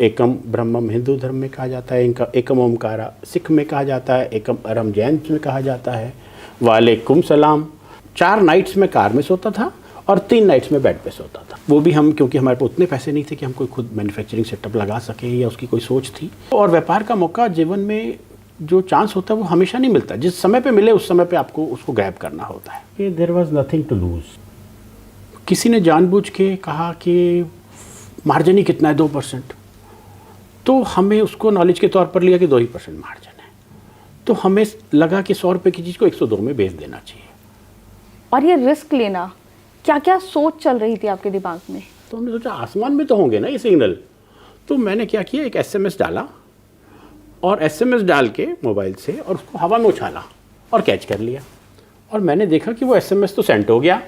एकम ब्रह्मम हिंदू धर्म में कहा जाता है, इनका एकम ओमकारा सिख में कहा जाता है, एकम अरम जैन में कहा जाता है। वालेकुम सलाम। 4 नाइट्स में कार में सोता था और 3 नाइट्स में बेड पे सोता था। वो भी हम, क्योंकि हमारे पास उतने पैसे नहीं थे कि हम कोई खुद मैन्युफैक्चरिंग सेटअप लगा सके या उसकी कोई सोच थी। और व्यापार का मौका जीवन में जो चांस होता है वो हमेशा नहीं मिलता। जिस समय पे मिले उस समय पे आपको उसको ग्रैब करना होता है। There was nothing to lose. किसी ने जानबूझ के कहा कि मार्जिन ही कितना है, 2%, तो हमें उसको नॉलेज के तौर पर लिया कि 2% मार्जिन है, तो हमें लगा कि 100 रुपये की चीज़ को 102 में बेच देना चाहिए। और ये रिस्क लेना, क्या क्या सोच चल रही थी आपके दिमाग में? तो हमने सोचा आसमान में तो होंगे ना ये सिग्नल। तो मैंने क्या किया, एक SMS डाला और SMS डाल के मोबाइल से और उसको हवा में उछाला और कैच कर लिया। और मैंने देखा कि वो SMS तो सेंड हो गया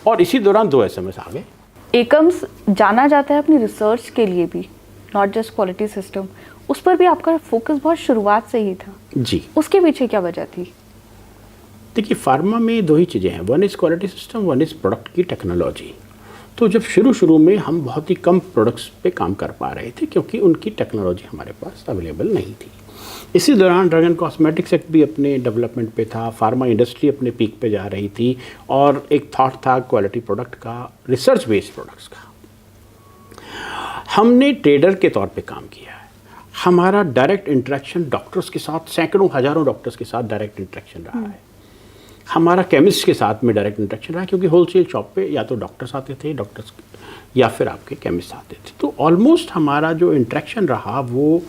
और इसी दौरान 2 SMS आ गए। एकम्स जाना जाता है अपनी रिसर्च के लिए भी, नॉट जस्ट क्वालिटी सिस्टम। उस पर भी आपका फोकस बहुत शुरुआत से ही था जी। उसके पीछे क्या वजह थी? देखिए, फार्मा में 2 ही चीज़ें हैं, one is quality system, one is product की टेक्नोलॉजी। तो जब शुरू में हम बहुत ही कम प्रोडक्ट्स पे काम कर पा रहे थे क्योंकि उनकी टेक्नोलॉजी हमारे पास अवेलेबल नहीं थी। इसी दौरान ड्रग एंड कॉस्मेटिक्स एक्ट भी अपने डेवलपमेंट पे था, फार्मा इंडस्ट्री अपने पीक पे जा रही थी और एक थॉट था क्वालिटी प्रोडक्ट का, रिसर्च बेस्ड प्रोडक्ट्स का। हमने ट्रेडर के तौर पे काम किया है। हमारा डायरेक्ट इंटरेक्शन डॉक्टर्स के साथ, सैकड़ों हजारों डॉक्टर्स के साथ डायरेक्ट इंटरेक्शन रहा है। हमारा केमिस्ट के साथ में डायरेक्ट इंटरेक्शन रहा, क्योंकि होलसेल शॉप पे या तो डॉक्टर्स आते थे, डॉक्टर्स या फिर आपके केमिस्ट आते थे। तो ऑलमोस्ट हमारा जो इंटरेक्शन रहा वो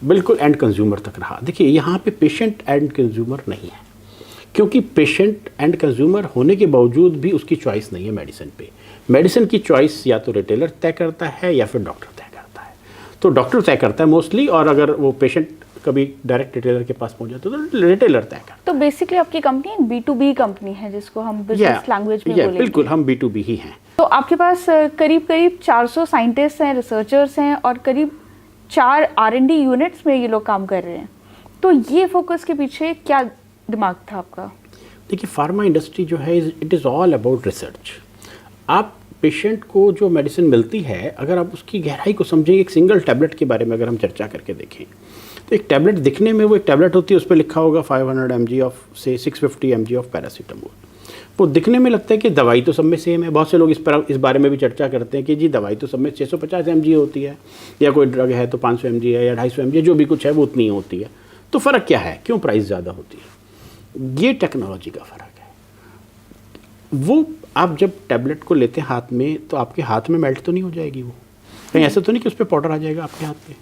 बिल्कुल एंड कंज्यूमर तक रहा। देखिए, यहाँ पे पेशेंट एंड कंज्यूमर नहीं है, क्योंकि पेशेंट एंड कंज्यूमर होने के बावजूद भी उसकी चॉइस नहीं है मेडिसिन पे। मेडिसिन की चॉइस या तो रिटेलर तय करता है या फिर डॉक्टर तय करता है। तो डॉक्टर तय करता है मोस्टली, और अगर वो पेशेंट कभी डायरेक्ट रिटेलर के पास पहुंच जाता तो रिटेलर तय करता है। तो बेसिकली आपकी कंपनी एक B2B कंपनी है, जिसको हम बिजनेस लैंग्वेज में बोलेंगे। बिल्कुल, हम B2B ही हैं। तो आपके पास करीब 400 साइंटिस्ट हैं, रिसर्चर्स हैं और करीब 4 R&D यूनिट्स में ये लोग काम कर रहे हैं। तो ये फोकस के पीछे क्या दिमाग था आपका? देखिए, फार्मा इंडस्ट्री जो है it is all about research. आप पेशेंट को जो मेडिसिन मिलती है, अगर आप उसकी गहराई को समझें, एक सिंगल टैबलेट के बारे में अगर हम चर्चा करके देखें तो एक टैबलेट दिखने में वो एक टैबलेट होती है, उस पर लिखा होगा 500 mg ऑफ से 650 mg ऑफ पैरासीटामोल। वो दिखने में लगता है कि दवाई तो सब में सेम है। बहुत से लोग इस बारे में भी चर्चा करते हैं कि जी दवाई तो सब में 650 mg होती है, या कोई ड्रग है तो 500 mg है या 250 mg, जो भी कुछ है वो उतनी ही होती है। तो फ़र्क क्या है, क्यों प्राइस ज़्यादा होती है? ये टेक्नोलॉजी का फ़र्क है। वो आप जब टैबलेट को लेते हैं हाथ में, तो आपके हाथ में मेल्ट तो नहीं हो जाएगी वो, कहीं ऐसा तो नहीं कि उस पर पाउडर आ जाएगा आपके हाथ पे।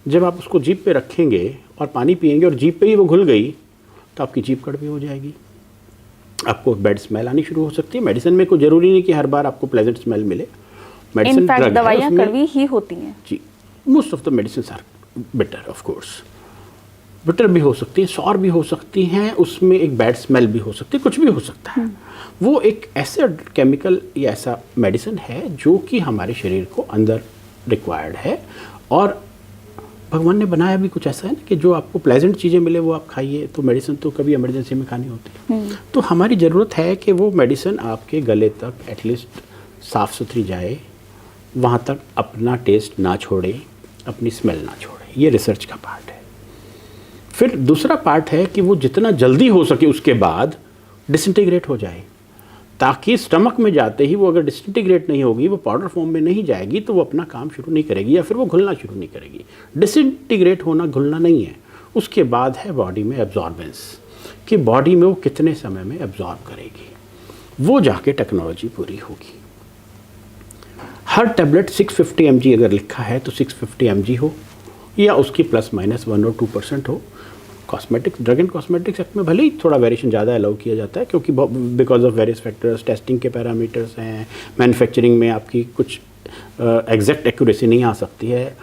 जब आप उसको जीभ पे रखेंगे और पानी पिएंगे और जीभ पे ही वो घुल गई तो आपकी जीभ कड़वी हो जाएगी, आपको बैड स्मेल आनी शुरू हो सकती है। मेडिसिन में कोई ज़रूरी नहीं कि हर बार आपको प्लेजेंट स्मेल मिले। मेडिसिन ड्रग दवाइयाँ कड़वी ही होती हैं जी। Most of the medicine are bitter, of course bitter भी हो सकती है, सॉर भी हो सकती हैं, उसमें एक बैड स्मेल भी हो सकती है, कुछ भी हो सकता है। वो एक ऐसा केमिकल या ऐसा मेडिसिन है जो कि हमारे शरीर को अंदर रिक्वायर्ड है। और भगवान ने बनाया भी कुछ ऐसा है ना कि जो आपको प्लेजेंट चीज़ें मिले वो आप खाइए। तो मेडिसिन तो कभी इमरजेंसी में खानी होती है। तो हमारी ज़रूरत है कि वो मेडिसिन आपके गले तक एटलीस्ट साफ़ सुथरी जाए, वहाँ तक अपना टेस्ट ना छोड़े, अपनी स्मेल ना छोड़े। ये रिसर्च का पार्ट है। फिर दूसरा पार्ट है कि वो जितना जल्दी हो सके उसके बाद डिसइंटीग्रेट हो जाए, ताकि स्टमक में जाते ही वो अगर डिसइंटीग्रेट नहीं होगी, वो पाउडर फॉर्म में नहीं जाएगी, तो वो अपना काम शुरू नहीं करेगी या फिर वो घुलना शुरू नहीं करेगी। डिसइंटीग्रेट होना घुलना नहीं है। उसके बाद है बॉडी में एब्जॉर्बेंस, कि बॉडी में वो कितने समय में एब्जॉर्ब करेगी, वो जाके टेक्नोलॉजी पूरी होगी। हर टैबलेट 650 mg अगर लिखा है तो 650 mg हो या उसकी प्लस माइनस 1 और 2% हो। Cosmetics, drug and cosmetics act में भले ही थोड़ा वेरिएशन ज़्यादा अलाउ किया जाता है, क्योंकि because of various factors, testing के पैरामीटर्स हैं, मैन्युफैक्चरिंग में आपकी कुछ एग्जैक्ट एक्यूरेसी नहीं आ सकती है,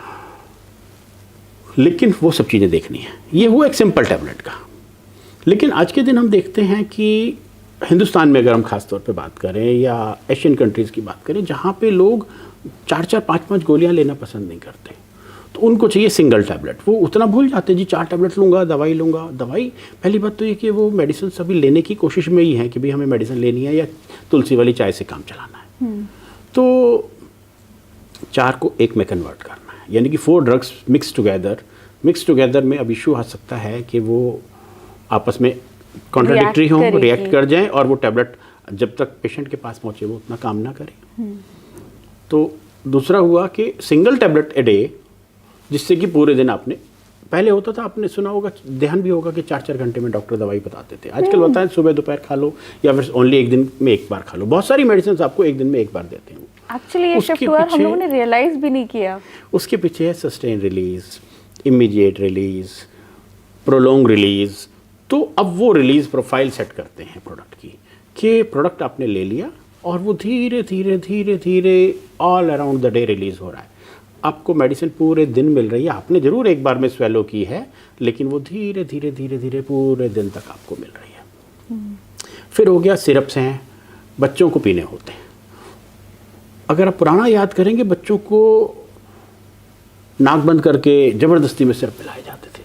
लेकिन वो सब चीज़ें देखनी है। ये हुआ एक सिंपल टैबलेट का। लेकिन आज के दिन हम देखते हैं कि हिंदुस्तान में अगर हम खास तौर पे बात करें या एशियन कंट्रीज़ की बात करें, जहाँ पे लोग 4-4, 5-5 गोलियाँ लेना पसंद नहीं करते, तो उनको चाहिए सिंगल टैबलेट। वो उतना भूल जाते हैं जी 4 टैबलेट लूँगा, दवाई लूँगा। दवाई, पहली बात तो ये कि वो मेडिसिन सभी लेने की कोशिश में ही है कि भाई हमें मेडिसिन लेनी है या तुलसी वाली चाय से काम चलाना है। तो 4 को 1 में कन्वर्ट करना है। यानी कि 4 ड्रग्स मिक्स टुगेदर में अब इशू आ सकता है कि वो आपस में कॉन्ट्राडिक्टरी हों, रिएक्ट कर जाएं और वो टैबलेट जब तक पेशेंट के पास पहुंचे वो उतना काम ना करे। तो दूसरा हुआ कि सिंगल टैबलेट ए डे, जिससे कि पूरे दिन आपने, पहले होता था, आपने सुना होगा, ध्यान भी होगा कि 4-4 घंटे में डॉक्टर दवाई बताते थे। आजकल बताएं सुबह दोपहर खा लो या फिर ओनली एक दिन में एक बार खा लो। बहुत सारी मेडिसिन आपको एक दिन में एक बार देते हैं। एक्चुअली ये शिफ्ट हुआ, हम लोगों ने रियलाइज भी नहीं किया। उसके पीछे है sustain release, immediate release, prolong release. तो अब वो रिलीज प्रोफाइल सेट करते हैं प्रोडक्ट की, कि प्रोडक्ट आपने ले लिया और वो धीरे धीरे धीरे धीरे all around the day release हो रहा है। आपको मेडिसिन पूरे दिन मिल रही है, आपने ज़रूर एक बार में स्वेलो की है, लेकिन वो धीरे धीरे धीरे धीरे पूरे दिन तक आपको मिल रही है। फिर हो गया सिरप्स हैं, बच्चों को पीने होते हैं। अगर आप पुराना याद करेंगे, बच्चों को नाक बंद करके ज़बरदस्ती में सिरप पिलाए जाते थे,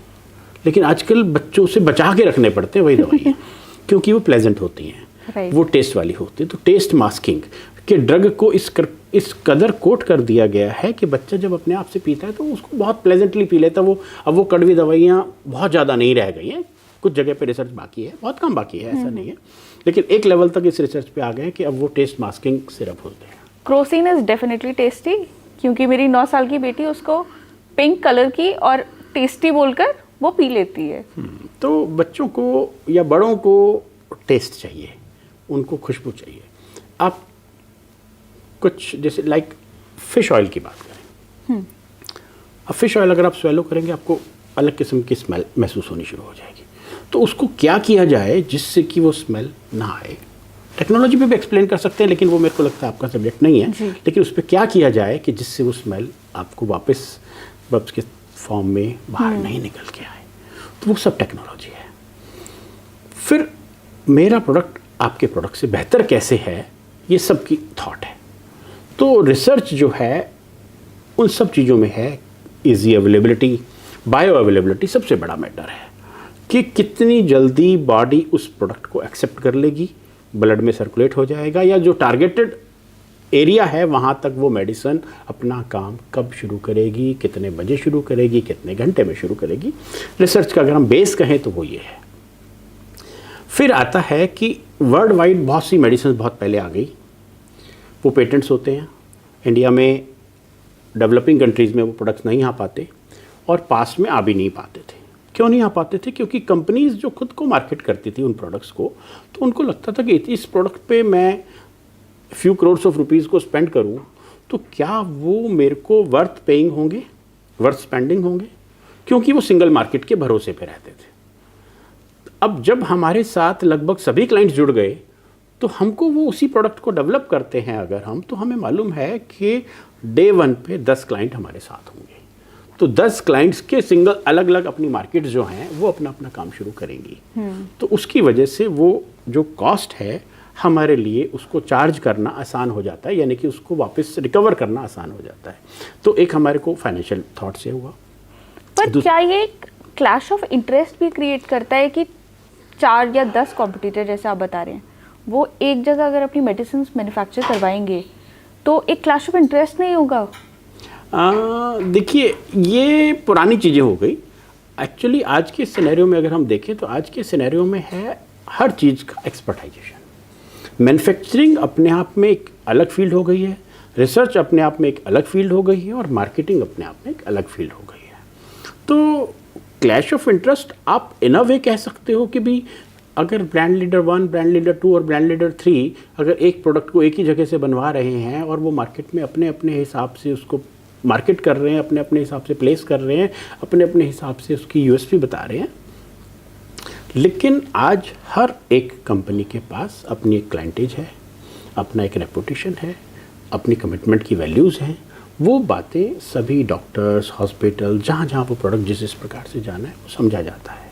लेकिन आजकल बच्चों से बचा के रखने पड़ते हैं वही दवाइयाँ क्योंकि वो प्लेजेंट होती हैं, वो टेस्ट वाली होती है। तो टेस्ट मास्किंग के ड्रग को इस कदर कोट कर दिया गया है कि बच्चा जब अपने आप से पीता है तो उसको बहुत प्लेजेंटली पी लेता है वो। अब वो कड़वी दवाइयाँ बहुत ज़्यादा नहीं रह गई हैं, कुछ जगह पे रिसर्च बाकी है, बहुत कम बाकी है, ऐसा नहीं है, लेकिन एक लेवल तक इस रिसर्च पे आ गए हैं कि अब वो टेस्ट मास्किंग सिरप होते हैं। क्रोसिन इज डेफिनेटली टेस्टी, क्योंकि मेरी 9 साल की बेटी उसको पिंक कलर की और टेस्टी बोलकर वो पी लेती है। तो बच्चों को या बड़ों को टेस्ट चाहिए, उनको खुशबू चाहिए। आप कुछ जैसे लाइक फिश ऑयल की बात करें, अब फिश ऑयल अगर आप स्वेलो करेंगे आपको अलग किस्म की स्मेल महसूस होनी शुरू हो जाएगी। तो उसको क्या किया जाए जिससे कि वो स्मेल ना आए? टेक्नोलॉजी पे भी एक्सप्लेन कर सकते हैं, लेकिन वो मेरे को लगता है आपका सब्जेक्ट नहीं है। लेकिन उस पर क्या किया जाए कि जिससे वो स्मेल आपको वापस बब्स के फॉर्म में बाहर नहीं निकल के आए, तो वो सब टेक्नोलॉजी है। फिर मेरा प्रोडक्ट आपके प्रोडक्ट से बेहतर कैसे है, ये सब की थॉट है। तो रिसर्च जो है उन सब चीज़ों में है। इजी अवेलेबिलिटी, बायो अवेलेबिलिटी सबसे बड़ा मैटर है कि कितनी जल्दी बॉडी उस प्रोडक्ट को एक्सेप्ट कर लेगी, ब्लड में सर्कुलेट हो जाएगा, या जो टारगेटेड एरिया है वहाँ तक वो मेडिसिन अपना काम कब शुरू करेगी, कितने बजे शुरू करेगी, कितने घंटे में शुरू करेगी। रिसर्च का अगर हम बेस कहें तो वो ये है। फिर आता है कि वर्ल्ड वाइड बहुत सी मेडिसिन बहुत पहले आ गई, वो पेटेंट्स होते हैं। इंडिया में डेवलपिंग कंट्रीज़ में वो प्रोडक्ट्स नहीं आ पाते और पास्ट में आ भी नहीं पाते थे। क्यों नहीं आ पाते थे? क्योंकि कंपनीज़ जो खुद को मार्केट करती थी उन प्रोडक्ट्स को, तो उनको लगता था कि इस प्रोडक्ट पे मैं फ्यू करोड़ ऑफ रुपीज़ को स्पेंड करूं तो क्या वो मेरे को वर्थ पेइंग होंगे, वर्थ स्पेंडिंग होंगे, क्योंकि वो सिंगल मार्केट के भरोसे पे रहते थे। अब जब हमारे साथ लगभग सभी क्लाइंट्स जुड़ गए तो हमको वो उसी प्रोडक्ट को डेवलप करते हैं अगर हम, तो हमें मालूम है कि डे 1 पे 10 क्लाइंट हमारे साथ होंगे। तो 10 क्लाइंट्स के सिंगल अलग अलग अपनी मार्केट जो हैं वो अपना अपना काम शुरू करेंगी। तो उसकी वजह से वो जो कॉस्ट है हमारे लिए उसको चार्ज करना आसान हो जाता है, यानी कि उसको वापस रिकवर करना आसान हो जाता है। तो एक हमारे को फाइनेंशियल थॉट से हुआ। पर क्या ये क्लैश ऑफ इंटरेस्ट भी क्रिएट करता है कि 4 या 10 कॉम्पिटिटर जैसे आप बता रहे हैं वो एक जगह अगर अपनी मेडिसिन मैन्युफैक्चर करवाएंगे तो एक क्लैश ऑफ इंटरेस्ट नहीं होगा? देखिए ये पुरानी चीज़ें हो गई। एक्चुअली आज के सिनेरियो में अगर हम देखें तो आज के सिनेरियो में है हर चीज़ का एक्सपर्टाइजेशन। मैन्युफैक्चरिंग अपने आप में एक अलग फील्ड हो गई है, रिसर्च अपने आप में एक अलग फील्ड हो गई है, और मार्केटिंग अपने आप में एक अलग फील्ड हो गई है। तो क्लैश ऑफ इंटरेस्ट आप इन अ वे कह सकते हो कि भी अगर ब्रांड लीडर 1, ब्रांड लीडर 2 और ब्रांड लीडर 3 अगर एक प्रोडक्ट को एक ही जगह से बनवा रहे हैं और वो मार्केट में अपने अपने हिसाब से उसको मार्केट कर रहे हैं, अपने अपने हिसाब से प्लेस कर रहे हैं, अपने अपने हिसाब से उसकी यूएसपी बता रहे हैं, लेकिन आज हर एक कंपनी के पास अपनी एक क्लाइंटेज है, अपना एक रेपुटेशन है, अपनी कमिटमेंट की वैल्यूज़ हैं। वो बातें सभी डॉक्टर्स, हॉस्पिटल, जहाँ जहाँ वो प्रोडक्ट जिस प्रकार से जाना है वो समझा जाता है।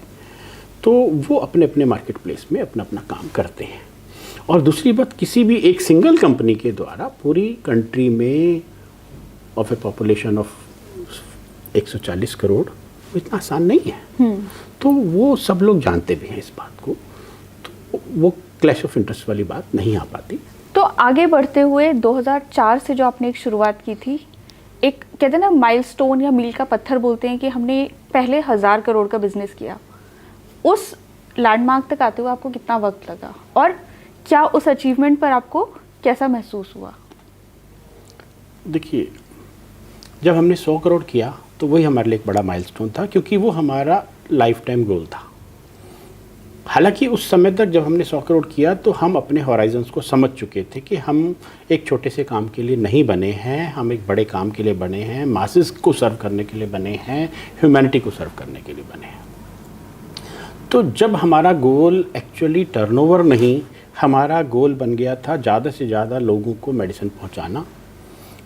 तो वो अपने अपने मार्केट प्लेस में अपना अपना काम करते हैं। और दूसरी बात, किसी भी एक सिंगल कंपनी के द्वारा पूरी कंट्री में of A population of 140 crore इतना आसान नहीं है। तो वो सब लोग जानते भी हैं इस बात को, तो वो क्लैश ऑफ इंटरेस्ट वाली बात नहीं आ पाती। तो आगे बढ़ते हुए 2004 से जो आपने एक शुरुआत की थी, एक कहते हैं ना माइलस्टोन या मील का पत्थर बोलते हैं कि हमने पहले 1000 करोड़ का बिजनेस किया, उस लैंडमार्क तक आते हुए आपको कितना वक्त लगा और क्या उस अचीवमेंट पर आपको कैसा महसूस हुआ? देखिए, जब हमने 100 करोड़ किया तो वही हमारे लिए एक बड़ा माइलस्टोन था, क्योंकि वो हमारा लाइफ टाइम गोल था। हालांकि उस समय तक जब हमने 100 करोड़ किया तो हम अपने हॉराइजन्स को समझ चुके थे कि हम एक छोटे से काम के लिए नहीं बने हैं, हम एक बड़े काम के लिए बने हैं, मासेस को सर्व करने के लिए बने हैं, ह्यूमैनिटी को सर्व करने के लिए बने हैं। तो जब हमारा गोल एक्चुअली टर्नओवर नहीं, हमारा गोल बन गया था ज़्यादा से ज़्यादा लोगों को मेडिसिन पहुंचाना,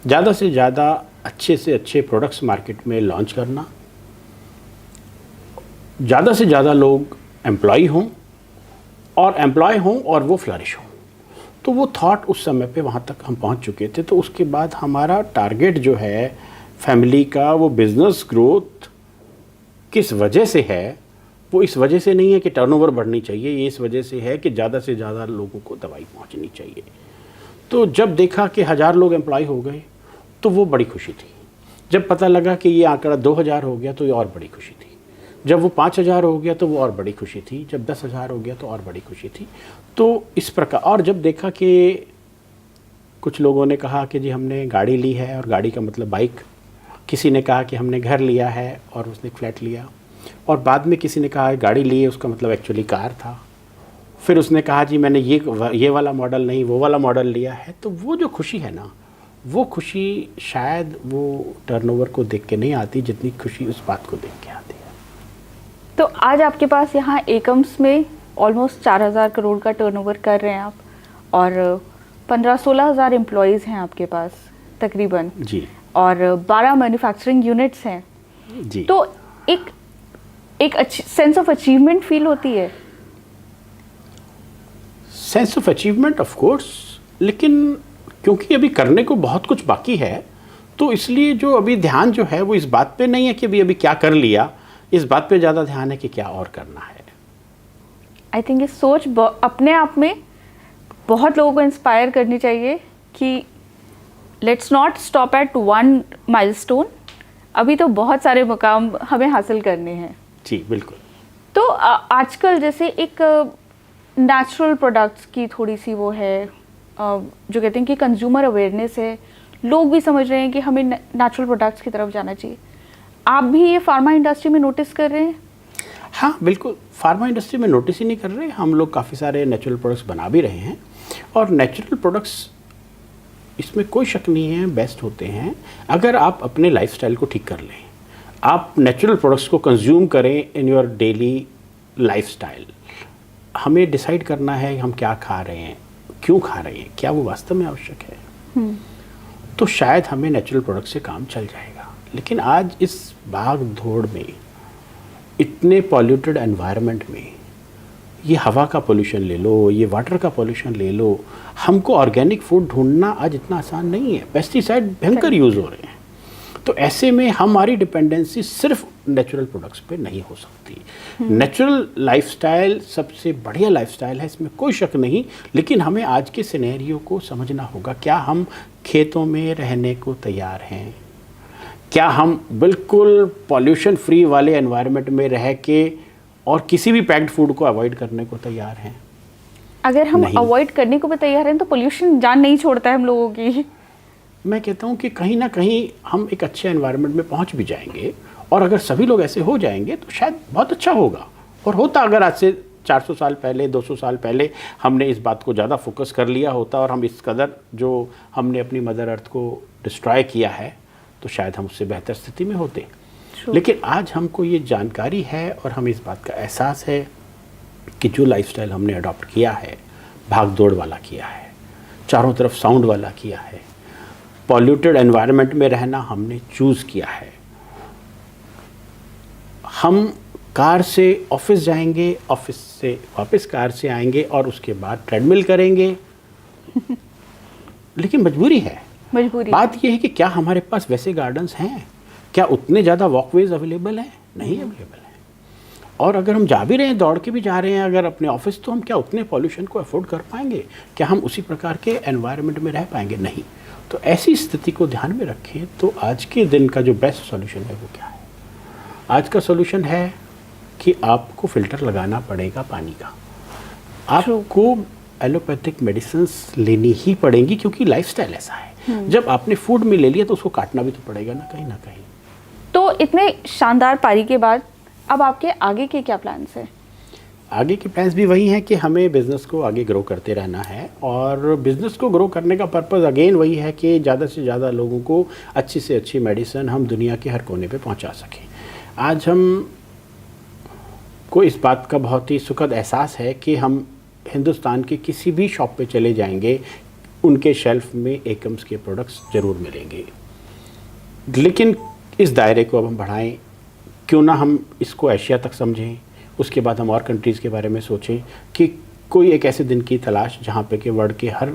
ज़्यादा से ज़्यादा अच्छे से अच्छे प्रोडक्ट्स मार्केट में लॉन्च करना, ज़्यादा से ज़्यादा लोग एम्प्लॉय हों और वो फ्लरिश हों। तो वो थॉट उस समय पे वहाँ तक हम पहुँच चुके थे। तो उसके बाद हमारा टारगेट जो है फैमिली का, वो बिज़नेस ग्रोथ किस वजह से है, वो इस वजह से नहीं है कि टर्नओवर बढ़नी चाहिए, ये इस वजह से है कि ज़्यादा से ज़्यादा लोगों को दवाई पहुँचनी चाहिए। तो जब देखा कि 1000 लोग एम्प्लॉय हो गए तो वो बड़ी खुशी थी। जब पता लगा कि ये आंकड़ा 2000 हो गया तो ये और बड़ी खुशी थी। जब वो 5000 हो गया तो वो और बड़ी खुशी थी। जब 10,000 हो गया तो और बड़ी खुशी थी। तो इस प्रकार, और जब देखा कि कुछ लोगों ने कहा कि जी हमने गाड़ी ली है, और गाड़ी का मतलब बाइक, किसी ने कहा कि हमने घर लिया है और उसने फ्लैट लिया, और बाद में किसी ने कहा गाड़ी ली है उसका मतलब एक्चुअली कार था, फिर उसने कहा जी मैंने ये वाला मॉडल नहीं वो वाला मॉडल लिया है। तो वो जो खुशी है ना, वो खुशी शायद वो टर्नओवर को देख के नहीं आती जितनी खुशी उस बात को देख के आती है। तो आज आपके पास यहाँ एकम्स में ऑलमोस्ट 4000 करोड़ का टर्नओवर कर रहे हैं आप, और 15-16 हज़ार एम्प्लॉयज़ हैं आपके पास तकरीबन जी, और 12 मैन्युफैक्चरिंग यूनिट्स हैं जी। तो एक अच्छी सेंस ऑफ अचीवमेंट फील होती है। Sense of achievement of course, लेकिन क्योंकि अभी करने को बहुत कुछ बाकी है तो इसलिए जो अभी ध्यान जो है वो इस बात पे नहीं है कि अभी क्या कर लिया, इस बात पे ज़्यादा ध्यान है कि क्या और करना है। आई थिंक ये सोच अपने आप में बहुत लोगों को इंस्पायर करनी चाहिए कि let's not stop at one milestone, अभी तो बहुत सारे मुकाम हमें हासिल करने हैं। जी बिल्कुल। तो आजकल जैसे एक नेचुरल प्रोडक्ट्स की थोड़ी सी वो है, जो कहते हैं कि कंज्यूमर अवेयरनेस है, लोग भी समझ रहे हैं कि हमें नेचुरल प्रोडक्ट्स की तरफ जाना चाहिए। आप भी ये फार्मा इंडस्ट्री में नोटिस कर रहे हैं? हाँ बिल्कुल, फार्मा इंडस्ट्री में नोटिस ही नहीं कर रहे, हम लोग काफ़ी सारे नेचुरल प्रोडक्ट्स बना भी रहे हैं, और नेचुरल प्रोडक्ट्स इसमें कोई शक नहीं है बेस्ट होते हैं अगर आप अपने लाइफस्टाइल को ठीक कर लें। आप नेचुरल प्रोडक्ट्स को कंज्यूम करें इन योर डेली लाइफस्टाइल। हमें डिसाइड करना है हम क्या खा रहे हैं, क्यों खा रहे हैं, क्या वो वास्तव में आवश्यक है, तो शायद हमें नेचुरल प्रोडक्ट से काम चल जाएगा। लेकिन आज इस भाग दौड़ में, इतने पॉल्यूटेड एनवायरनमेंट में, ये हवा का पोल्यूशन ले लो, ये वाटर का पोल्यूशन ले लो, हमको ऑर्गेनिक फूड ढूंढना आज इतना आसान नहीं है। पेस्टिसाइड भयंकर यूज़ हो रहे हैं, तो ऐसे में हमारी डिपेंडेंसी सिर्फ नेचुरल प्रोडक्ट्स पे नहीं हो सकती। नेचुरल लाइफस्टाइल सबसे बढ़िया लाइफस्टाइल है, इसमें कोई शक नहीं, लेकिन हमें आज के सिनेरियो को समझना होगा। क्या हम खेतों में रहने को तैयार हैं? क्या हम बिल्कुल पॉल्यूशन फ्री वाले एनवायरनमेंट में रह के और किसी भी पैक्ड फूड को अवॉइड करने को तैयार हैं? अगर हम अवॉइड करने को भी तैयार हैं तो पोल्यूशन जान नहीं छोड़ता है हम लोगों की। मैं कहता हूँ कि कहीं ना कहीं हम एक अच्छे एनवायरनमेंट में पहुँच भी जाएंगे, और अगर सभी लोग ऐसे हो जाएंगे तो शायद बहुत अच्छा होगा। और होता अगर आज से 400 साल पहले, 200 साल पहले हमने इस बात को ज़्यादा फोकस कर लिया होता, और हम इस कदर जो हमने अपनी मदर अर्थ को डिस्ट्रॉय किया है, तो शायद हम उससे बेहतर स्थिति में होते। लेकिन आज हमको ये जानकारी है और हमें इस बात का एहसास है कि जो लाइफस्टाइल हमने अडॉप्ट किया है, भाग दौड़ वाला किया है, चारों तरफ साउंड वाला किया है, पॉल्यूटेड एनवायरनमेंट में रहना हमने चूज़ किया है। हम कार से ऑफिस जाएंगे, ऑफिस से वापस कार से आएंगे, और उसके बाद ट्रेडमिल करेंगे। लेकिन मजबूरी है। बात यह है कि क्या हमारे पास वैसे गार्डन्स हैं? क्या उतने ज़्यादा वॉकवेज अवेलेबल हैं? नहीं अवेलेबल है। और अगर हम जा भी रहे हैं, दौड़ के भी जा रहे हैं अगर अपने ऑफिस, तो हम क्या उतने पॉल्यूशन को अफोर्ड कर पाएंगे? क्या हम उसी प्रकार के एनवायरनमेंट में रह पाएंगे? नहीं। तो ऐसी स्थिति को ध्यान में रखें तो आज के दिन का जो बेस्ट सॉल्यूशन है वो क्या है? आज का सॉल्यूशन है कि आपको फ़िल्टर लगाना पड़ेगा पानी का। आपको एलोपैथिक मेडिसिन्स लेनी ही पड़ेंगी क्योंकि लाइफस्टाइल ऐसा है। जब आपने फूड में ले लिया तो उसको काटना भी तो पड़ेगा ना कहीं ना कहीं। तो इतने शानदार पारी के बाद अब आपके आगे के क्या प्लान्स हैं? आगे के प्लान्स भी वही हैं कि हमें बिज़नेस को आगे ग्रो करते रहना है, और बिज़नेस को ग्रो करने का पर्पज़ अगेन वही है कि ज़्यादा से ज़्यादा लोगों को अच्छी से अच्छी मेडिसिन हम दुनिया के हर कोने पे पहुंचा सकें। आज हम को इस बात का बहुत ही सुखद एहसास है कि हम हिंदुस्तान के किसी भी शॉप पे चले जाएंगे, उनके शेल्फ में एकम्स के प्रोडक्ट्स ज़रूर मिलेंगे। लेकिन इस दायरे को अब हम बढ़ाएं, क्यों ना हम इसको एशिया तक समझें, उसके बाद हम और कंट्रीज़ के बारे में सोचें कि कोई एक ऐसे दिन की तलाश जहाँ पे कि वर्ल्ड के हर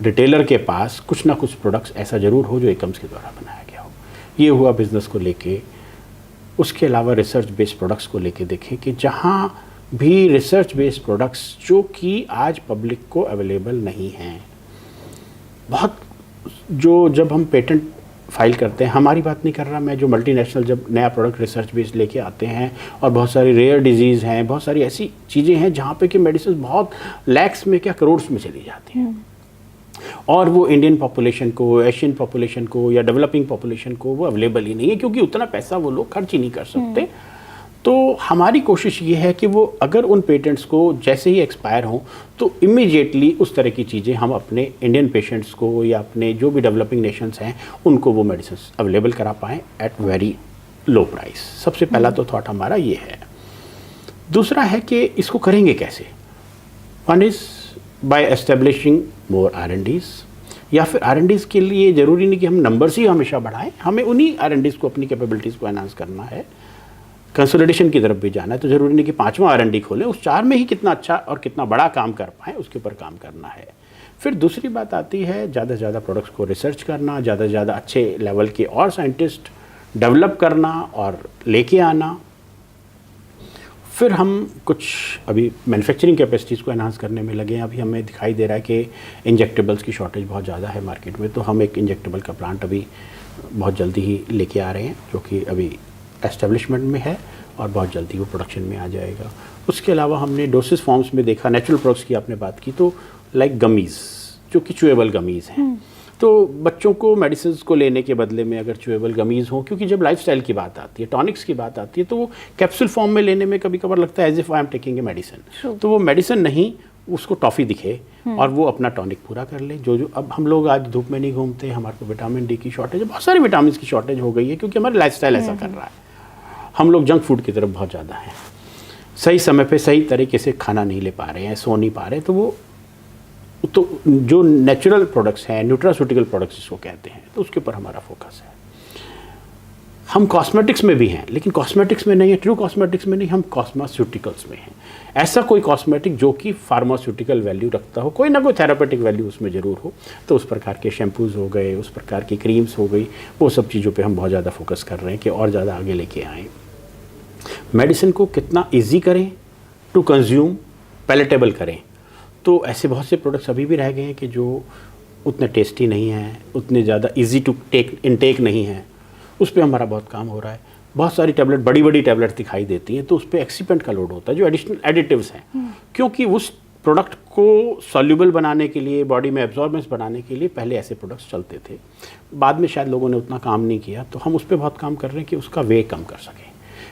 रिटेलर के पास कुछ ना कुछ प्रोडक्ट्स ऐसा ज़रूर हो जो एकम्स के द्वारा बनाया गया हो। ये हुआ बिज़नेस को लेके। उसके अलावा रिसर्च बेस्ड प्रोडक्ट्स को लेके देखें कि जहाँ भी रिसर्च बेस्ड प्रोडक्ट्स जो कि आज पब्लिक को अवेलेबल नहीं हैं, बहुत जो जब हम पेटेंट फाइल करते हैं, हमारी बात नहीं कर रहा मैं, जो मल्टीनेशनल जब नया प्रोडक्ट रिसर्च बेस्ड लेके आते हैं और बहुत सारी रेयर डिजीज़ हैं, बहुत सारी ऐसी चीज़ें हैं जहाँ पे कि मेडिसिन बहुत लैक्स में क्या करोड़्स में चली जाती हैं, और वो इंडियन पॉपुलेशन को, एशियन पॉपुलेशन को या डेवलपिंग पॉपुलेशन को वो अवेलेबल ही नहीं है क्योंकि उतना पैसा वो लोग खर्च ही नहीं कर सकते। तो हमारी कोशिश ये है कि वो अगर उन पेटेंट्स को जैसे ही एक्सपायर हों तो इमीडिएटली उस तरह की चीज़ें हम अपने इंडियन पेशेंट्स को या अपने जो भी डेवलपिंग नेशंस हैं उनको वो मेडिसिन अवेलेबल करा पाएँ एट वेरी लो प्राइस। सबसे पहला तो थॉट हमारा ये है। दूसरा है कि इसको करेंगे कैसे। One is by establishing more R&Ds, या फिर R&Ds के लिए ज़रूरी नहीं कि हम नंबर्स ही हमेशा बढ़ाएं, हमें उन्हीं R&Ds को, अपनी कैपेबिलिटीज़ को एनहांस करना है। कंसोलिडेशन की तरफ भी जाना है तो ज़रूरी नहीं कि 5वां R&D खोलें, उस 4 में ही कितना अच्छा और कितना बड़ा काम कर पाएँ उसके ऊपर काम करना है। फिर दूसरी बात आती है ज़्यादा से ज़्यादा प्रोडक्ट्स को रिसर्च करना, ज़्यादा से ज़्यादा अच्छे लेवल के और साइंटिस्ट डेवलप करना और लेके आना। फिर हम कुछ अभी मैन्युफैक्चरिंग कैपेसिटीज़ को एनहांस करने में लगे हैं। अभी हमें दिखाई दे रहा है कि इंजेक्टेबल्स की शॉर्टेज बहुत ज़्यादा है मार्केट में, तो हम एक इंजेक्टेबल का प्लांट अभी बहुत जल्दी ही लेके आ रहे हैं जो कि अभी एस्टेब्लिशमेंट में है और बहुत जल्दी वो प्रोडक्शन में आ जाएगा। उसके अलावा हमने डोसेस फॉर्म्स में देखा, नेचुरल प्रोडक्ट्स की आपने बात की, तो लाइक गमीज़ जो कि चुएबल गमीज़ हैं, तो बच्चों को मेडिसिन को लेने के बदले में अगर चुएबल गमीज़ हो, क्योंकि जब लाइफस्टाइल की बात आती है, टॉनिक्स की बात आती है, तो वो कैप्सूल फॉर्म में लेने में कभी कभार लगता है as if I am taking a medicine, तो वो मेडिसिन नहीं, उसको टॉफ़ी दिखे और वो अपना टॉनिक पूरा कर ले। जो अब हम लोग आज धूप में नहीं घूमते, हमारे को विटामिन डी की शॉर्टेज है, बहुत सारे विटामिन की शॉर्टेज हो गई है क्योंकि हमारा लाइफस्टाइल ऐसा कर रहा है। हम लोग जंक फूड की तरफ बहुत ज़्यादा हैं, सही समय पे सही तरीके से खाना नहीं ले पा रहे हैं, सो नहीं पा रहे, तो जो नेचुरल प्रोडक्ट्स हैं, न्यूट्रास्यूटिकल प्रोडक्ट्स जिसको कहते हैं, तो उसके ऊपर हमारा फोकस है। हम कॉस्मेटिक्स में भी हैं, लेकिन कॉस्मेटिक्स में नहीं है, ट्रू कॉस्मेटिक्स में नहीं, हम कॉस्मेस्यूटिकल्स में हैं। ऐसा कोई कॉस्मेटिक जो कि फार्मास्यूटिकल वैल्यू रखता हो, कोई ना कोई थेरापेटिक वैल्यू उसमें ज़रूर हो, तो उस प्रकार के शैम्पूज़ हो गए, उस प्रकार की क्रीम्स हो गई, वो सब चीज़ों पे हम बहुत ज़्यादा फोकस कर रहे हैं कि और ज़्यादा आगे लेके आएँ। मेडिसिन को कितना ईजी करें टू कंज्यूम, पैलेटेबल करें। तो ऐसे बहुत से प्रोडक्ट्स अभी भी रह गए हैं कि जो उतने टेस्टी नहीं हैं, उतने ज़्यादा ईजी टू टेक इनटेक नहीं हैं, उस पर हमारा बहुत काम हो रहा है। बहुत सारी टैबलेट, बड़ी बड़ी टैबलेट दिखाई देती हैं, तो उस पर एक्सीपेंट का लोड होता है जो एडिशनल एडिटिव्स हैं, क्योंकि उस प्रोडक्ट को सॉल्यूबल बनाने के लिए, बॉडी में एब्जॉर्बेंस बनाने के लिए पहले ऐसे प्रोडक्ट्स चलते थे। बाद में शायद लोगों ने उतना काम नहीं किया, तो हम उस पर बहुत काम कर रहे हैं कि उसका वे कम कर सकें।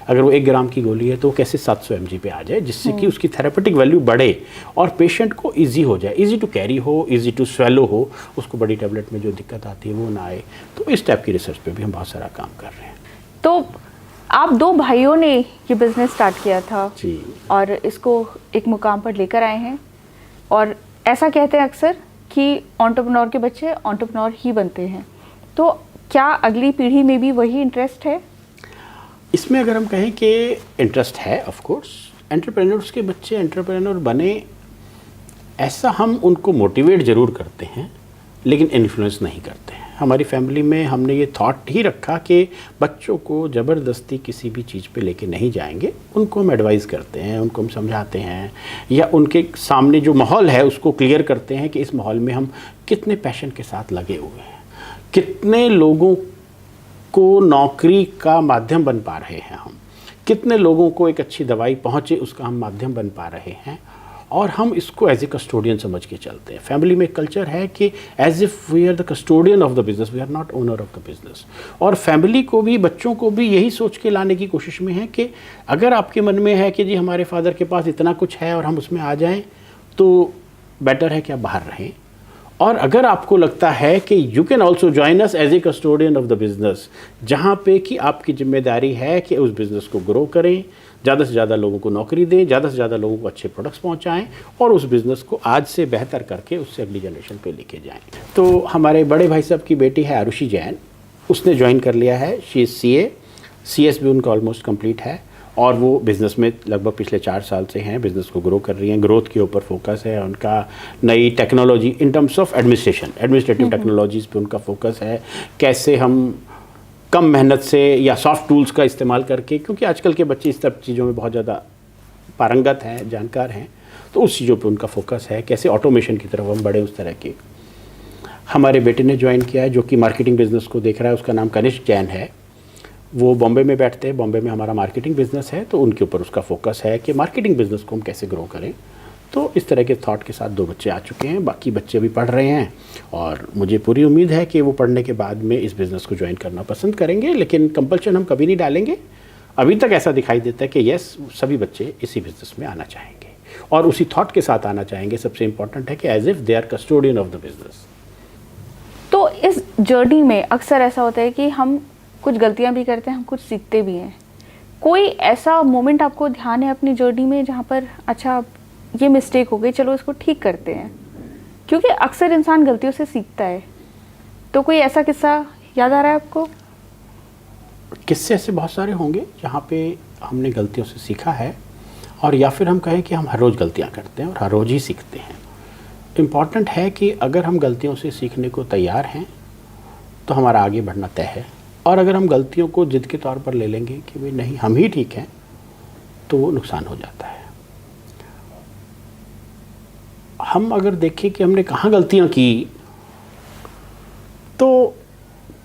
अगर वो 1 ग्राम की गोली है तो वो कैसे 700 mg पे आ जाए, जिससे कि उसकी थेरापेटिक वैल्यू बढ़े और पेशेंट को इजी हो जाए, इजी टू कैरी हो, इजी टू स्वेलो हो, उसको बड़ी टैबलेट में जो दिक्कत आती है वो ना आए। तो इस टाइप की रिसर्च पे भी हम बहुत सारा काम कर रहे हैं। तो आप 2 भाइयों ने ये बिज़नेस स्टार्ट किया था जी, और इसको एक मुकाम पर लेकर आए हैं, और ऐसा कहते हैं अक्सर कि एंटरप्रेन्योर के बच्चे एंटरप्रेन्योर ही बनते हैं। तो क्या अगली पीढ़ी में भी वही इंटरेस्ट है? इसमें अगर हम कहें कि इंटरेस्ट है, ऑफ कोर्स एंटरप्रेन्योर्स के बच्चे एंटरप्रेन्योर बने, ऐसा हम उनको मोटिवेट ज़रूर करते हैं लेकिन इन्फ्लुएंस नहीं करते हैं। हमारी फैमिली में हमने ये थॉट ही रखा कि बच्चों को ज़बरदस्ती किसी भी चीज़ पे लेके नहीं जाएंगे, उनको हम एडवाइस करते हैं, उनको हम समझाते हैं, या उनके सामने जो माहौल है उसको क्लियर करते हैं कि इस माहौल में हम कितने पैशन के साथ लगे हुए हैं। कितने लोगों को नौकरी का माध्यम बन पा रहे हैं हम, कितने लोगों को एक अच्छी दवाई पहुंचे उसका हम माध्यम बन पा रहे हैं, और हम इसको एज ए कस्टोडियन समझ के चलते हैं। फैमिली में एक कल्चर है कि as if we are the custodian of the business, we are not owner of the business. और फैमिली को भी, बच्चों को भी यही सोच के लाने की कोशिश में है कि अगर आपके मन में है कि जी हमारे फादर के पास इतना कुछ है और हम उसमें आ जाएं, तो बेटर है कि आप बाहर रहें। और अगर आपको लगता है कि you can also join us as a custodian of the business, जहाँ पे कि आपकी जिम्मेदारी है कि उस बिज़नेस को ग्रो करें, ज़्यादा से ज़्यादा लोगों को नौकरी दें, ज़्यादा से ज़्यादा लोगों को अच्छे प्रोडक्ट्स पहुँचाएं और उस बिज़नेस को आज से बेहतर करके उससे अगली जनरेशन पे लेके जाएं। तो हमारे बड़े भाई साहब की बेटी है आरुषि जैन, उसने ज्वाइन कर लिया है। शी इज़ CA, CS भी उनका ऑलमोस्ट कंप्लीट है, और वो बिज़नेस में लगभग पिछले 4 साल से हैं, बिज़नेस को ग्रो कर रही हैं। ग्रोथ के ऊपर फोकस है उनका, नई technology in terms of administrative technologies पे उनका फोकस है। कैसे हम कम मेहनत से या सॉफ्ट टूल्स का इस्तेमाल करके, क्योंकि आजकल के बच्चे इस सब चीज़ों में बहुत ज़्यादा पारंगत हैं, जानकार हैं, तो उस चीज़ों पे उनका फोकस है। कैसे ऑटोमेशन की तरफ हम बढ़े, उस तरह के। हमारे बेटे ने ज्वाइन किया है, जो कि मार्केटिंग बिज़नेस को देख रहा है, उसका नाम कनिष्क जैन है। वो बॉम्बे में बैठते हैं, बॉम्बे में हमारा मार्केटिंग बिज़नेस है, तो उनके ऊपर उसका फोकस है कि मार्केटिंग बिज़नेस को हम कैसे ग्रो करें। तो इस तरह के थॉट के साथ 2 बच्चे आ चुके हैं, बाकी बच्चे भी पढ़ रहे हैं, और मुझे पूरी उम्मीद है कि वो पढ़ने के बाद में इस बिज़नेस को ज्वाइन करना पसंद करेंगे। लेकिन कंपल्शन हम कभी नहीं डालेंगे। अभी तक ऐसा दिखाई देता है कि यस, सभी बच्चे इसी बिज़नेस में आना चाहेंगे और उसी थॉट के साथ आना चाहेंगे। सबसे इम्पॉर्टेंट है कि as if they are custodian of the business. तो इस जर्नी में अक्सर ऐसा होता है कि हम कुछ गलतियां भी करते हैं, हम कुछ सीखते भी हैं। कोई ऐसा मोमेंट आपको ध्यान है अपनी जर्नी में जहाँ पर अच्छा ये मिस्टेक हो गई, चलो इसको ठीक करते हैं? क्योंकि अक्सर इंसान गलतियों से सीखता है। तो कोई ऐसा किस्सा याद आ रहा है आपको? किस्से ऐसे बहुत सारे होंगे जहाँ पे हमने गलतियों से सीखा है, और या फिर हम कहें कि हम हर रोज़ गलतियाँ करते हैं और हर रोज़ ही सीखते हैं। इम्पॉर्टेंट है कि अगर हम गलतियों से सीखने को तैयार हैं तो हमारा आगे बढ़ना तय है, और अगर हम गलतियों को जिद के तौर पर ले लेंगे कि भाई नहीं हम ही ठीक हैं, तो वो नुकसान हो जाता है। हम अगर देखें कि हमने कहाँ गलतियाँ की, तो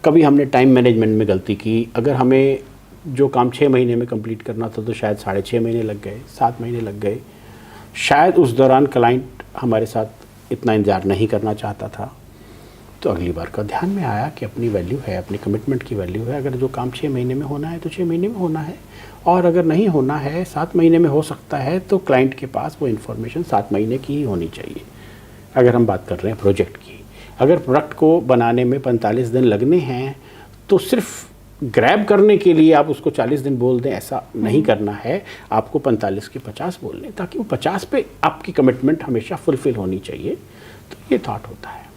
कभी हमने टाइम मैनेजमेंट में गलती की। अगर हमें जो काम 6 महीने में कंप्लीट करना था तो शायद 6.5 महीने लग गए, 7 महीने लग गए। शायद उस दौरान क्लाइंट हमारे साथ इतना इंतज़ार नहीं करना चाहता था, तो अगली बार का ध्यान में आया कि अपनी वैल्यू है, अपनी कमिटमेंट की वैल्यू है। अगर जो काम 6 महीने में होना है तो 6 महीने में होना है, और अगर नहीं होना है, 7 महीने में हो सकता है, तो क्लाइंट के पास वो इन्फॉर्मेशन 7 महीने की ही होनी चाहिए। अगर हम बात कर रहे हैं प्रोजेक्ट की, अगर प्रोडक्ट को बनाने में 45 दिन लगने हैं, तो सिर्फ ग्रैब करने के लिए आप उसको 40 दिन बोल दें, ऐसा नहीं करना है। आपको 45 के 50 बोल लें, ताकि वो 50 पे आपकी कमिटमेंट हमेशा फुलफिल होनी चाहिए। तो ये थॉट होता है।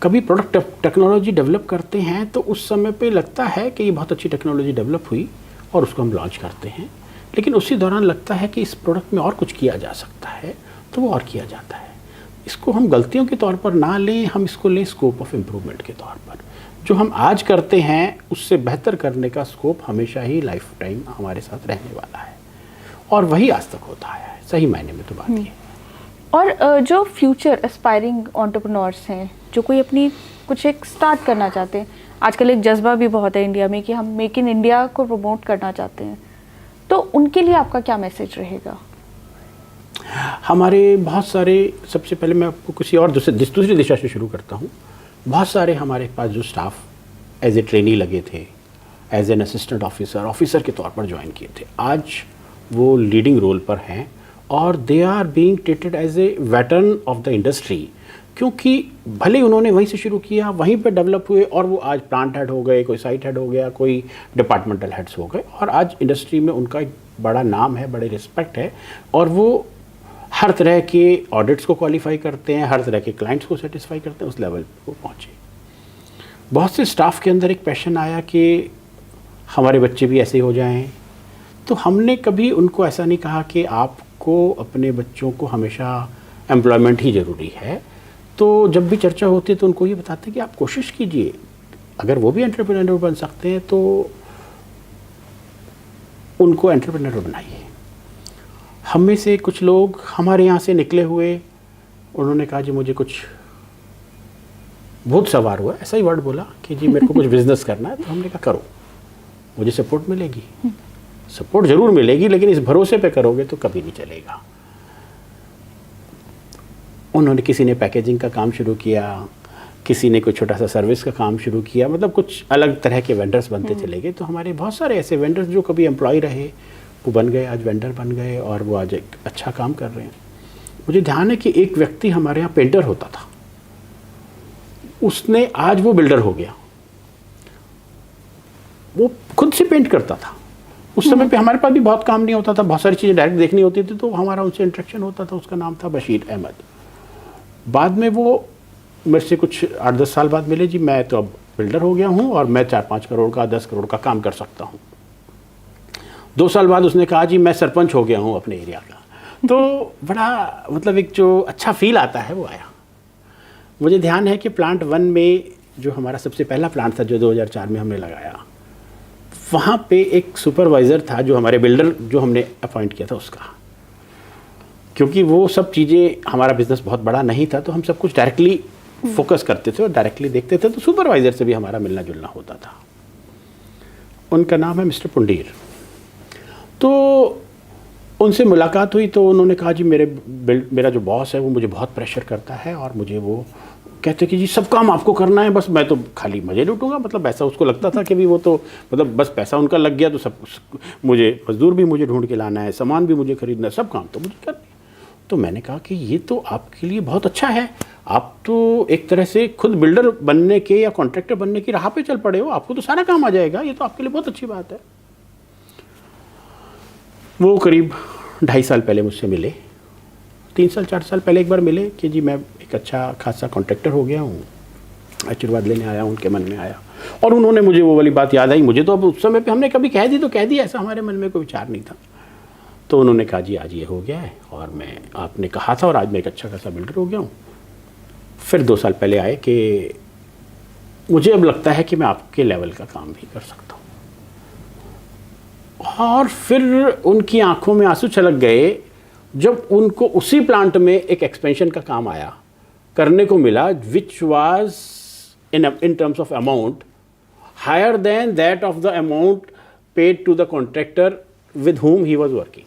कभी प्रोडक्ट टेक्नोलॉजी डेवलप करते हैं तो उस समय पे लगता है कि ये बहुत अच्छी टेक्नोलॉजी डेवलप हुई और उसको हम लॉन्च करते हैं, लेकिन उसी दौरान लगता है कि इस प्रोडक्ट में और कुछ किया जा सकता है, तो वो और किया जाता है। इसको हम गलतियों के तौर पर ना लें, हम इसको लें स्कोप ऑफ इम्प्रूवमेंट के तौर पर। जो हम आज करते हैं उससे बेहतर करने का स्कोप हमेशा ही लाइफ टाइम हमारे साथ रहने वाला है, और वही आज तक होता है। सही मायने में तो बात ये है। और जो फ्यूचर एस्पायरिंग एंटरप्रेन्योर्स हैं, जो कोई अपनी कुछ एक स्टार्ट करना चाहते हैं, आजकल एक जज्बा भी बहुत है इंडिया में कि हम मेक इन इंडिया को प्रमोट करना चाहते हैं, तो उनके लिए आपका क्या मैसेज रहेगा? हमारे बहुत सारे, सबसे पहले मैं आपको किसी और दूसरी दिशा से शुरू करता हूँ। बहुत सारे हमारे पास जो स्टाफ एज ए ट्रेनी लगे थे, एज एन असिस्टेंट ऑफिसर के तौर पर ज्वाइन किए थे, आज वो लीडिंग रोल पर हैं और they are being treated as a veteran of the industry. क्योंकि भले उन्होंने वहीं से शुरू किया, वहीं पे डेवलप हुए, और वो आज प्लांट हेड हो गए, कोई साइट हेड हो गया, कोई डिपार्टमेंटल हेड्स हो गए, और आज इंडस्ट्री में उनका एक बड़ा नाम है, बड़े रिस्पेक्ट है, और वो हर तरह के ऑडिट्स को क्वालिफाई करते हैं, हर तरह के क्लाइंट्स को सेटिस्फाई करते हैं, उस लेवल पर वो पहुँचे। बहुत से स्टाफ के अंदर एक पैशन आया कि हमारे बच्चे भी ऐसे हो जाएं, तो हमने कभी उनको ऐसा नहीं कहा कि आपको अपने बच्चों को हमेशा एम्प्लॉयमेंट ही ज़रूरी है। तो जब भी चर्चा होती है तो उनको ये बताते हैं कि आप कोशिश कीजिए, अगर वो भी एंटरप्रेन्योर बन सकते हैं तो उनको एंटरप्रेन्योर बनाइए। हम में से कुछ लोग हमारे यहाँ से निकले हुए, उन्होंने कहा जी मुझे कुछ बहुत सवार हुआ, ऐसा ही वर्ड बोला कि जी मेरे को कुछ बिजनेस करना है। तो हमने कहा करो, मुझे सपोर्ट मिलेगी। सपोर्ट जरूर मिलेगी, लेकिन इस भरोसे पे करोगे तो कभी नहीं चलेगा। उन्होंने, किसी ने पैकेजिंग का काम शुरू किया, किसी ने कोई छोटा सा सर्विस का काम शुरू किया, मतलब कुछ अलग तरह के वेंडर्स बनते चले गए। तो हमारे बहुत सारे ऐसे वेंडर्स जो कभी एम्प्लॉय रहे वो बन गए, आज वेंडर बन गए और वो आज एक अच्छा काम कर रहे हैं। मुझे ध्यान है कि एक व्यक्ति हमारे यहाँ पेंटर होता था, उसने आज वो बिल्डर हो गया। वो खुद से पेंट करता था। उस समय पे हमारे पास भी बहुत काम नहीं होता था, बहुत सारी चीज़ें डायरेक्ट देखनी होती थी, तो हमारा उनसे इंटरेक्शन होता था। उसका नाम था बशीर अहमद। बाद में वो मेरे से कुछ 8-10 साल बाद मिले, जी मैं तो अब बिल्डर हो गया हूँ और मैं 4-5 करोड़ का 10 करोड़ का काम कर सकता हूँ। 2 साल बाद उसने कहा जी मैं सरपंच हो गया हूँ अपने एरिया का। तो बड़ा मतलब एक जो अच्छा फील आता है वो आया। मुझे ध्यान है कि प्लांट 1 में जो हमारा सबसे पहला प्लांट था जो 2004 में हमने लगाया, वहाँ पे एक सुपरवाइज़र था जो हमारे बिल्डर जो हमने अपॉइंट किया था उसका, क्योंकि वो सब चीज़ें, हमारा बिजनेस बहुत बड़ा नहीं था तो हम सब कुछ डायरेक्टली फोकस करते थे और डायरेक्टली देखते थे, तो सुपरवाइज़र से भी हमारा मिलना जुलना होता था। उनका नाम है मिस्टर पुंडीर। तो उनसे मुलाकात हुई तो उन्होंने कहा जी मेरा जो बॉस है वो मुझे बहुत प्रेशर करता है और मुझे वो कहते कि जी सब काम आपको करना है, बस मैं तो खाली मज़े लूटूंगा। मतलब ऐसा उसको लगता था कि भी वो तो मतलब बस पैसा उनका लग गया तो सब मुझे, मजदूर भी मुझे ढूंढ के लाना है, सामान भी मुझे खरीदना है, सब काम तो मुझे करना है। तो मैंने कहा कि ये तो आपके लिए बहुत अच्छा है, आप तो एक तरह से खुद बिल्डर बनने के या कॉन्ट्रैक्टर बनने की राह पे चल पड़े हो, आपको तो सारा काम आ जाएगा, ये तो आपके लिए बहुत अच्छी बात है। वो करीब 2.5 साल पहले मुझसे मिले, 3 साल 4 साल पहले एक बार मिले कि जी मैं एक अच्छा खासा कॉन्ट्रैक्टर हो गया हूँ, आशीर्वाद लेने आया, उनके मन में आया। और उन्होंने, मुझे वो वाली बात याद आई, मुझे तो अब उस समय पे हमने कभी कह दी तो कह दी, ऐसा हमारे मन में कोई विचार नहीं था। तो उन्होंने कहा जी आज ये हो गया है और मैं, आपने कहा था और आज मैं एक अच्छा खासा बिल्डर हो गया हूँ। फिर 2 साल पहले आए कि मुझे अब लगता है कि मैं आपके लेवल का काम भी कर सकता हूँ। और फिर उनकी आंखों में आंसू छलक गए जब उनको उसी प्लांट में एक एक्सपेंशन का काम आया, करने को मिला, which was in terms of amount higher than that of the amount paid to the contractor with whom he was working.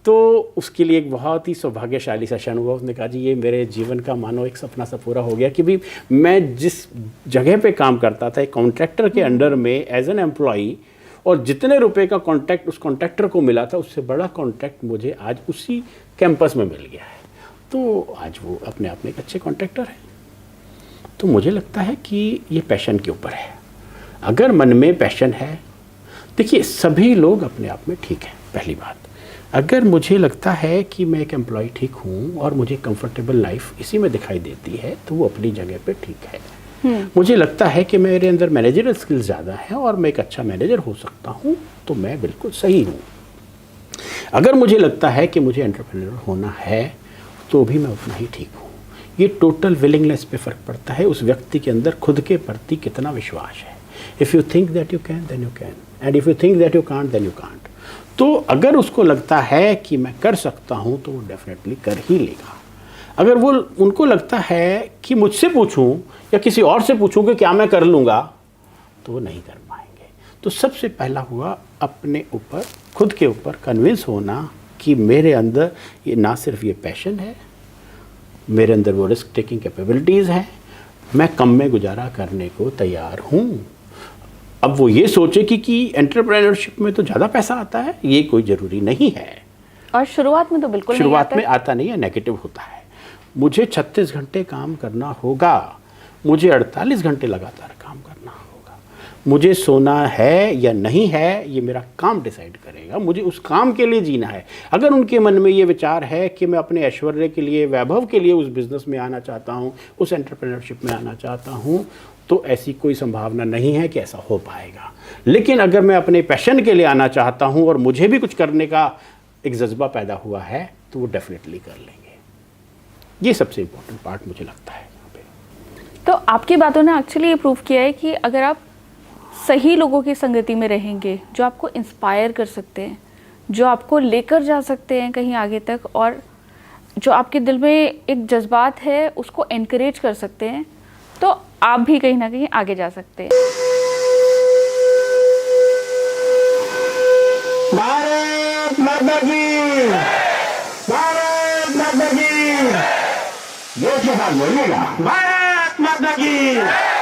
तो उसके लिए एक बहुत ही सौभाग्यशाली सा क्षण हुआ। उसने कहा जी ये मेरे जीवन का मानो एक सपना सा पूरा हो गया कि भी मैं जिस जगह पे काम करता था एक कॉन्ट्रैक्टर के अंडर में एज एन एम्प्लॉई, और जितने रुपए का कॉन्ट्रैक्ट उस कॉन्ट्रैक्टर को मिला था उससे बड़ा कॉन्ट्रैक्ट मुझे आज उसी कैंपस में मिल गया है। तो आज वो अपने आप में एक अच्छे कॉन्ट्रैक्टर है। तो मुझे लगता है कि ये पैशन के ऊपर है। अगर मन में पैशन है, देखिए सभी लोग अपने आप में ठीक है। पहली बात, अगर मुझे लगता है कि मैं एक एम्प्लॉय ठीक हूँ और मुझे कंफर्टेबल लाइफ इसी में दिखाई देती है तो वो अपनी जगह पे ठीक है। मुझे लगता है कि मेरे अंदर मैनेजरल स्किल्स ज़्यादा है और मैं एक अच्छा मैनेजर हो सकता हूँ तो मैं बिल्कुल सही हूँ। अगर मुझे लगता है कि मुझे एंटरप्रेन्योर होना है तो भी मैं उतना ही ठीक हूँ। ये टोटल विलिंगनेस पे फ़र्क पड़ता है, उस व्यक्ति के अंदर खुद के प्रति कितना विश्वास है। If you think that you can then you can, and if you think that you can't then you can't. तो अगर उसको लगता है कि मैं कर सकता हूँ तो वो डेफिनेटली कर ही लेगा। अगर वो उनको लगता है कि मुझसे पूछूं या किसी और से पूछूं कि क्या मैं कर लूँगा, तो वो नहीं कर पाएंगे। तो सबसे पहला हुआ अपने ऊपर, खुद के ऊपर कन्विंस होना कि मेरे अंदर ये ना सिर्फ ये पैशन है, मेरे अंदर वो रिस्क टेकिंग कैपेबिलिटीज़ हैं, मैं कम में गुजारा करने को तैयार हूँ। अब वो ये सोचे कि एंटरप्रेन्योरशिप में तो ज़्यादा पैसा आता है, ये कोई ज़रूरी नहीं है। और शुरुआत में तो बिल्कुल शुरुआत में आता नहीं है, नेगेटिव होता है। मुझे 36 घंटे काम करना होगा, मुझे 48 घंटे लगातार काम करना होगा, मुझे सोना है या नहीं है ये मेरा काम डिसाइड करेगा, मुझे उस काम के लिए जीना है। अगर उनके मन में ये विचार है कि मैं अपने ऐश्वर्य के लिए, वैभव के लिए उस बिज़नेस में आना चाहता हूँ, उस एंटरप्रेन्योरशिप में आना चाहता हूँ, तो ऐसी कोई संभावना नहीं है कि ऐसा हो पाएगा। लेकिन अगर मैं अपने पैशन के लिए आना चाहता हूँ और मुझे भी कुछ करने का एक जज्बा पैदा हुआ है तो वो डेफिनेटली कर लेंगे। ये सबसे इम्पोर्टेंट पार्ट मुझे लगता है यहाँ पे। तो आपकी बातों ने एक्चुअली ये प्रूव किया है कि अगर आप सही लोगों की संगति में रहेंगे जो आपको इंस्पायर कर सकते हैं, जो आपको लेकर जा सकते हैं कहीं आगे तक, और जो आपके दिल में एक जज्बात है उसको एनकरेज कर सकते हैं, तो आप भी कहीं ना कहीं आगे जा सकते हैं। भारत माता की, भारत माता की, जोर के साथ बोलिएगा, भारत माता की।